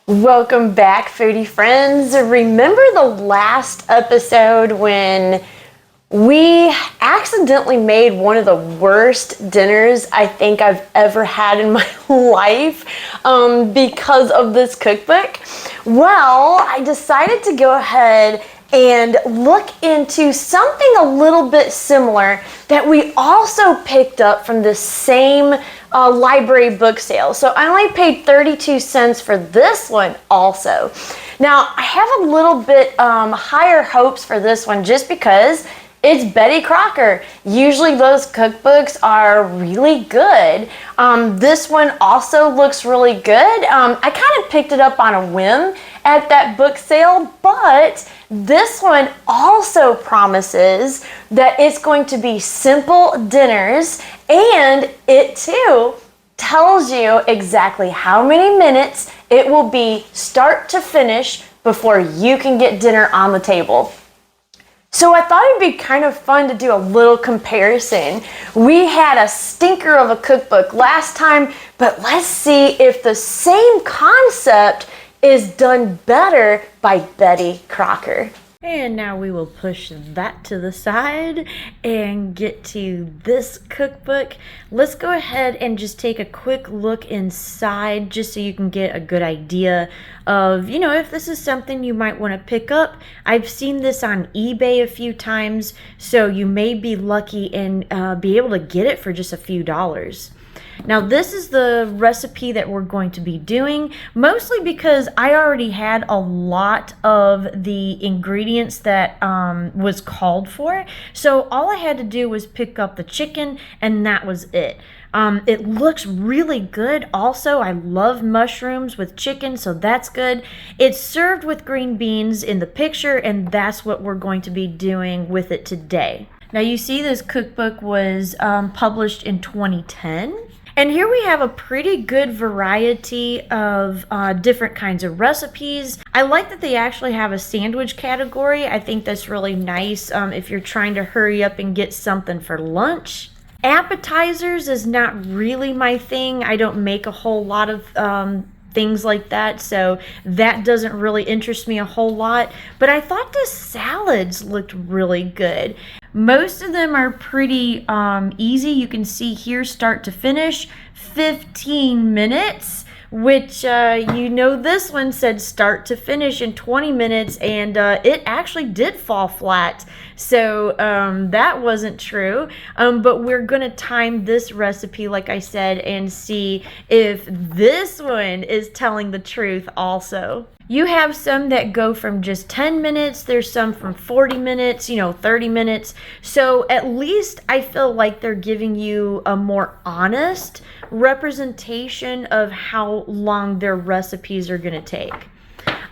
Welcome back, foodie friends. Remember the last episode when we accidentally made one of the worst dinners I think I've ever had in my life because of this cookbook? Well, I decided to go ahead and look into something a little bit similar that we also picked up from the same library book sale. So I only paid 32 cents for this one also. Now I have a little bit higher hopes for this one just because it's Betty Crocker. Usually those cookbooks are really good. This one also looks really good. I kind of picked it up on a whim at that book sale, but this one also promises that it's going to be simple dinners, and it too tells you exactly how many minutes it will be start to finish before you can get dinner on the table. So I thought it'd be kind of fun to do a little comparison. We had a stinker of a cookbook last time, but let's see if the same concept is done better by Betty Crocker. And now we will push that to the side and get to this cookbook. Let's go ahead and just take a quick look inside just so you can get a good idea of, if this is something you might want to pick up. I've seen this on eBay a few times, so you may be lucky and be able to get it for just a few dollars. Now this is the recipe that we're going to be doing, mostly because I already had a lot of the ingredients that was called for. So all I had to do was pick up the chicken and that was it. It looks really good. Also, I love mushrooms with chicken, so that's good. It's served with green beans in the picture, and that's what we're going to be doing with it today. Now you see this cookbook was published in 2010. And here we have a pretty good variety of different kinds of recipes. I like that they actually have a sandwich category. I think that's really nice if you're trying to hurry up and get something for lunch. Appetizers is not really my thing. I don't make a whole lot of things like that, so that doesn't really interest me a whole lot. But I thought the salads looked really good. Most of them are pretty easy. You can see here, start to finish, 15 minutes, which this one said start to finish in 20 minutes, and it actually did fall flat. So that wasn't true. But we're gonna time this recipe, like I said, and see if this one is telling the truth also. You have some that go from just 10 minutes. There's some from 40 minutes, 30 minutes. So at least I feel like they're giving you a more honest representation of how long their recipes are going to take.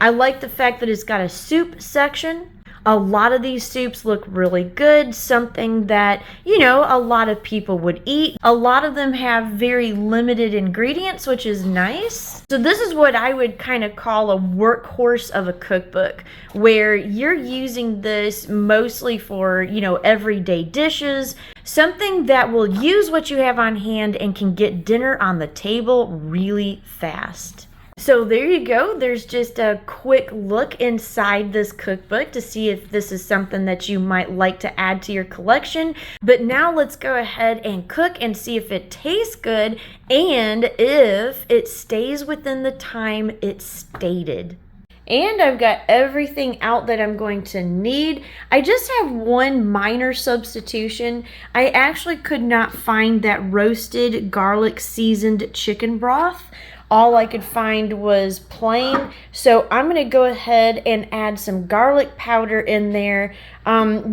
I like the fact that it's got a soup section. A lot of these soups look really good, something that, a lot of people would eat. A lot of them have very limited ingredients, which is nice. So this is what I would kind of call a workhorse of a cookbook, where you're using this mostly for, everyday dishes, something that will use what you have on hand and can get dinner on the table really fast. So there you go. There's just a quick look inside this cookbook to see if this is something that you might like to add to your collection. But now let's go ahead and cook and see if it tastes good and if it stays within the time it's stated. And I've got everything out that I'm going to need. I just have one minor substitution. I actually could not find that roasted garlic seasoned chicken broth. All I could find was plain, so I'm going to go ahead and add some garlic powder in there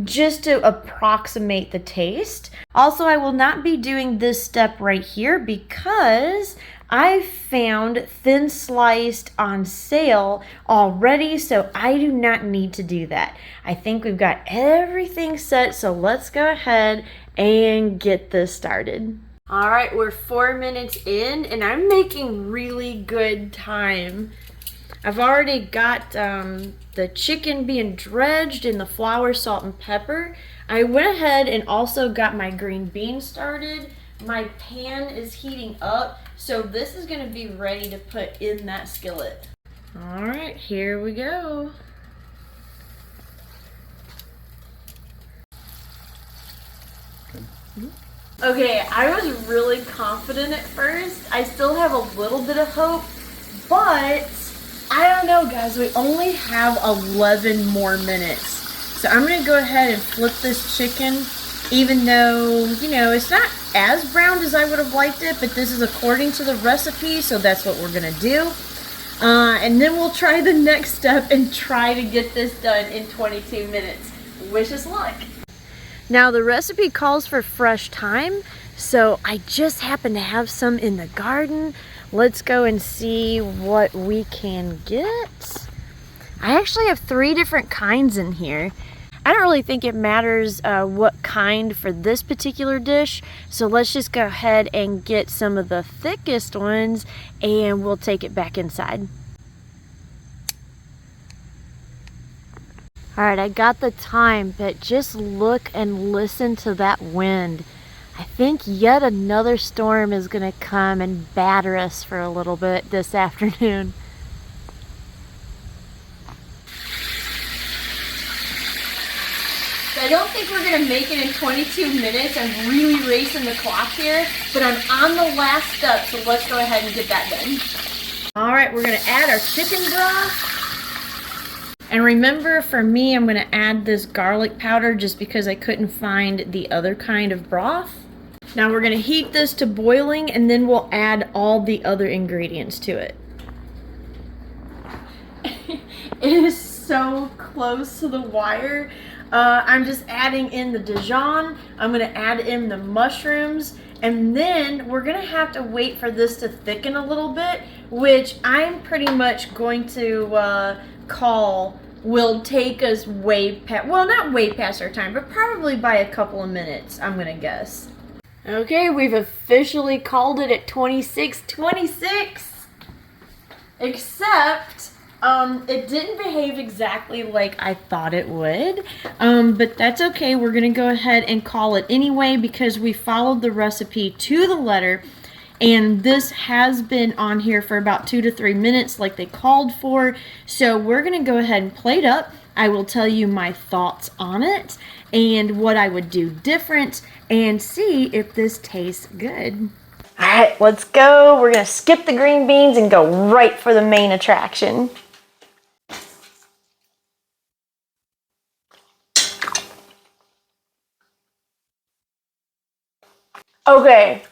just to approximate the taste. Also, I will not be doing this step right here because I found thin sliced on sale already, so I do not need to do that. I think we've got everything set, so let's go ahead and get this started. All right, we're 4 minutes in and I'm making really good time. I've already got the chicken being dredged in the flour, salt, and pepper. I went ahead and also got my green beans started. My pan is heating up, so this is going to be ready to put in that skillet. All right, here we go. Okay, I was really confident at first. I still have a little bit of hope, but I don't know, guys. We only have 11 more minutes. So I'm going to go ahead and flip this chicken, even though, you know, it's not as browned as I would have liked it, but this is according to the recipe, so that's what we're going to do. And then we'll try the next step and try to get this done in 22 minutes. Wish us luck. Now the recipe calls for fresh thyme, so I just happen to have some in the garden. Let's go and see what we can get. I actually have 3 different kinds in here. I don't really think it matters what kind for this particular dish, so let's just go ahead and get some of the thickest ones and we'll take it back inside. All right, I got the thyme, but just look and listen to that wind. I think yet another storm is gonna come and batter us for a little bit this afternoon. I don't think we're gonna make it in 22 minutes. I'm really racing the clock here, but I'm on the last step, so let's go ahead and get that done. All right, we're gonna add our chicken broth. And remember, for me, I'm gonna add this garlic powder just because I couldn't find the other kind of broth. Now we're gonna heat this to boiling and then we'll add all the other ingredients to it. It is so close to the wire. I'm just adding in the Dijon. I'm gonna add in the mushrooms, and then we're gonna have to wait for this to thicken a little bit, which I'm pretty much going to call will take us way past, well, not way past our time, but probably by a couple of minutes, I'm gonna guess. Okay, we've officially called it at 26:26, except it didn't behave exactly like I thought it would, but that's okay. We're gonna go ahead and call it anyway because we followed the recipe to the letter, and this has been on here for about 2 to 3 minutes like they called for. So we're gonna go ahead and plate up. I will tell you my thoughts on it and what I would do different and see if this tastes good. All right, let's go. We're gonna skip the green beans and go right for the main attraction. Okay,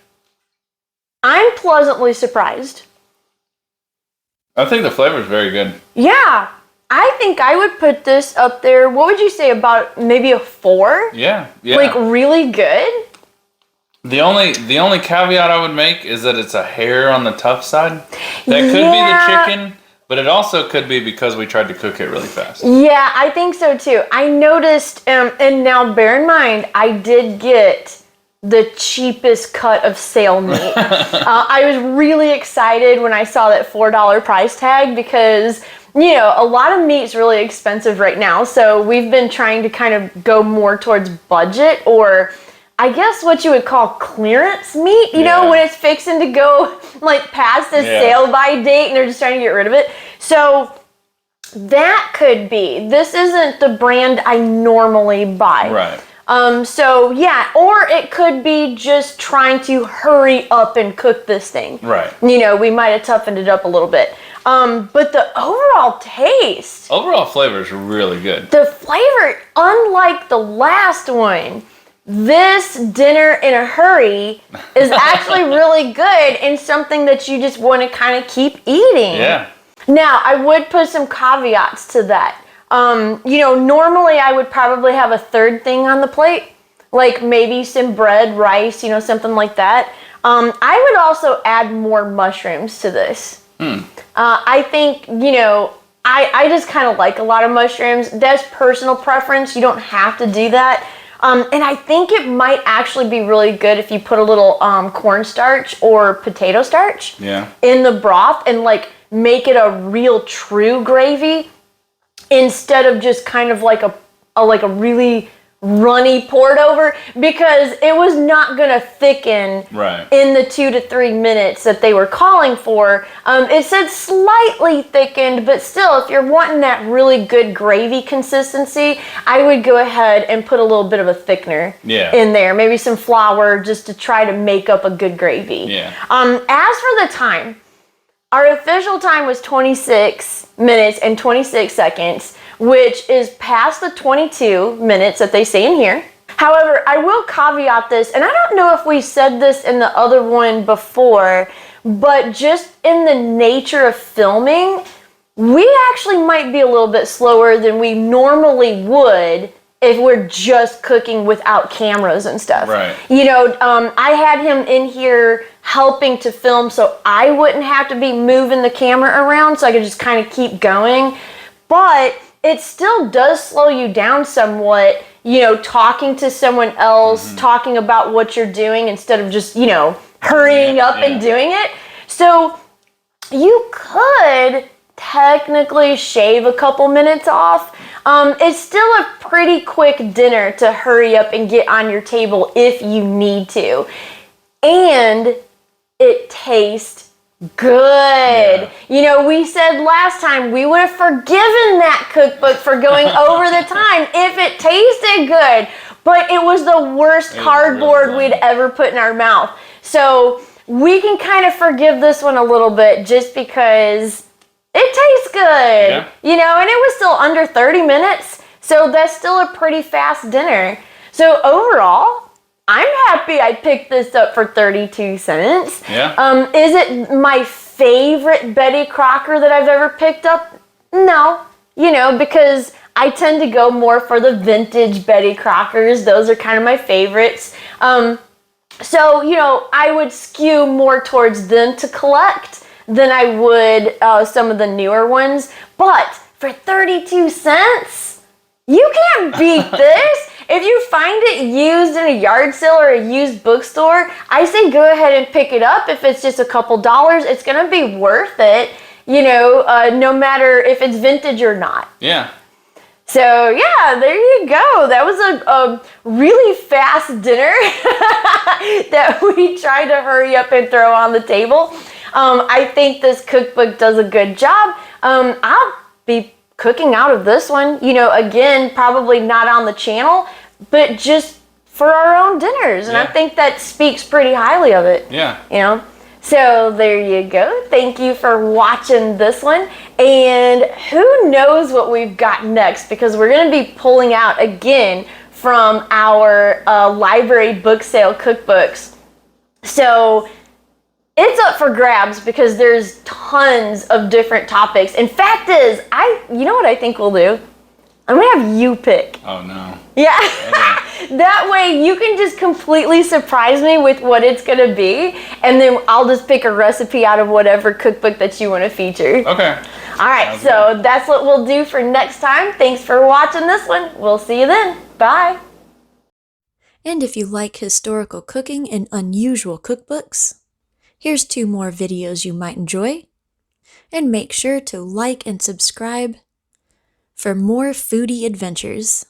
I'm pleasantly surprised. I think the flavor is very good. Yeah, I think I would put this up there. What would you say, about maybe a 4? Yeah. Like really good? The only caveat I would make is that it's a hair on the tough side. That could be the chicken, but it also could be because we tried to cook it really fast. Yeah, I think so too. I noticed, and now bear in mind, I did get the cheapest cut of sale meat. I was really excited when I saw that $4 price tag because, you know, a lot of meat's really expensive right now. So we've been trying to kind of go more towards budget, or I guess what you would call clearance meat, you know, when it's fixing to go like past the sale by date and they're just trying to get rid of it. So that could be. This isn't the brand I normally buy. Right. So yeah, or it could be just trying to hurry up and cook this thing. Right. You know, we might have toughened it up a little bit. But the overall taste. Overall flavor is really good. The flavor, unlike the last one, this dinner in a hurry is actually really good and something that you just want to kind of keep eating. Yeah. Now, I would put some caveats to that. You know, normally I would probably have a third thing on the plate, like maybe some bread, rice, you know, something like that. I would also add more mushrooms to this. I think, you know, I just kind of like a lot of mushrooms. That's personal preference. You don't have to do that. And I think it might actually be really good if you put a little cornstarch or potato starch in the broth and like make it a real true gravy, instead of just kind of like a really runny poured over because it was not going to thicken in the 2 to 3 minutes that they were calling for. It said slightly thickened, but still, if you're wanting that really good gravy consistency, I would go ahead and put a little bit of a thickener in there. Maybe some flour just to try to make up a good gravy. As for the time, our official time was 26 minutes and 26 seconds, which is past the 22 minutes that they say in here. However, I will caveat this, and I don't know if we said this in the other one before, but just in the nature of filming, we actually might be a little bit slower than we normally would if we're just cooking without cameras and stuff. You know, I had him in here helping to film so I wouldn't have to be moving the camera around, so I could just kind of keep going. But it still does slow you down somewhat, you know, talking to someone else, talking about what you're doing instead of just, you know, hurrying up and doing it. So you could technically shave a couple minutes off. It's still a pretty quick dinner to hurry up and get on your table if you need to. And it tastes good. You know, we said last time we would have forgiven that cookbook for going over the time if it tasted good, but it was the worst cardboard we'd ever put in our mouth. So we can kind of forgive this one a little bit just because it tastes good, you know, and it was still under 30 minutes. So that's still a pretty fast dinner. So overall, I'm happy I picked this up for 32 cents. Is it my favorite Betty Crocker that I've ever picked up? No, you know, because I tend to go more for the vintage Betty Crockers. Those are kind of my favorites. So, you know, I would skew more towards them to collect than I would some of the newer ones. But for 32 cents, you can't beat this. If you find it used in a yard sale or a used bookstore, I say go ahead and pick it up. If it's just a couple dollars, it's going to be worth it, you know, no matter if it's vintage or not. So, yeah, there you go. That was a really fast dinner that we tried to hurry up and throw on the table. I think this cookbook does a good job. I'll be cooking out of this one, you know, again, probably not on the channel, but just for our own dinners. And I think that speaks pretty highly of it. You know, so there you go. Thank you for watching this one. And who knows what we've got next, because we're going to be pulling out again from our library book sale cookbooks. So it's up for grabs because there's tons of different topics. And fact is, you know what I think we'll do? I'm gonna have you pick. Oh no. Yeah. That way you can just completely surprise me with what it's gonna be, and then I'll just pick a recipe out of whatever cookbook that you want to feature. Okay. All right, so that's what we'll do for next time. Thanks for watching this one. We'll see you then. Bye. And if you like historical cooking and unusual cookbooks, here's 2 more videos you might enjoy. And make sure to like and subscribe for more foodie adventures.